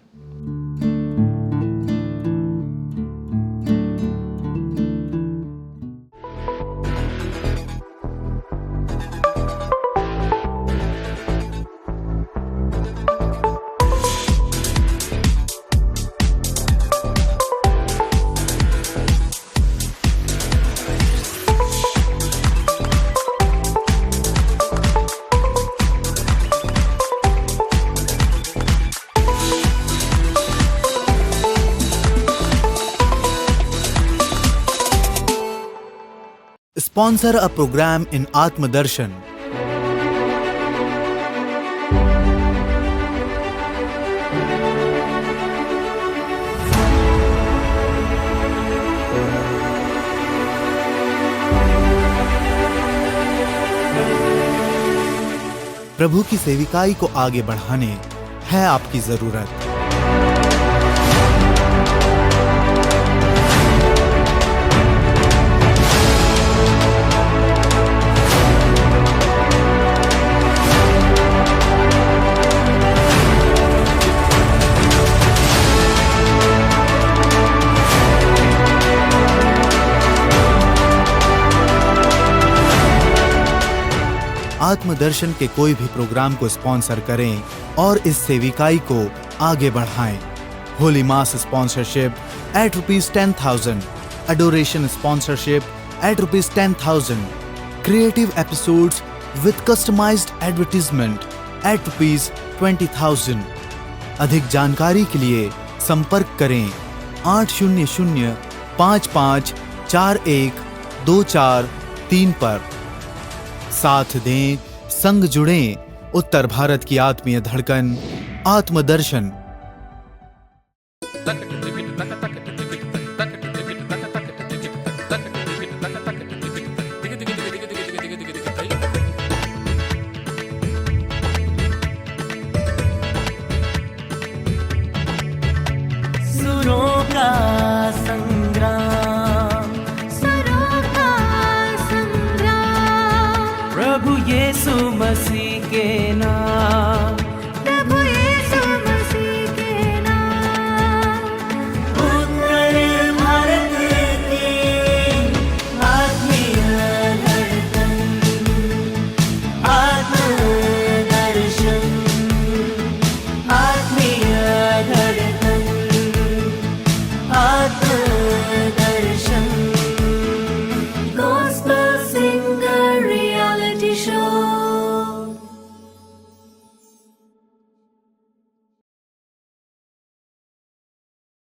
Sponsor a program in Atmadarshan. प्रभु की सेविकाई को आगे बढ़ाने है आपकी जरूरत। आत्मदर्शन के कोई भी प्रोग्राम को स्पॉन्सर करें और इस सेविकाई को आगे बढ़ाएं। होली मास sponsorship at ₹10,000, adoration sponsorship at ₹10,000, creative episodes with customized advertisement at ₹20,000। अधिक जानकारी के लिए संपर्क करें 800-5541-2434 पर। साथ दें, संग जुड़ें, उत्तर भारत की आत्मीय धड़कन आत्मदर्शन। सुरों का संग्राम, सुरों का संग्राम, प्रभु यीशु मसीह के नाम,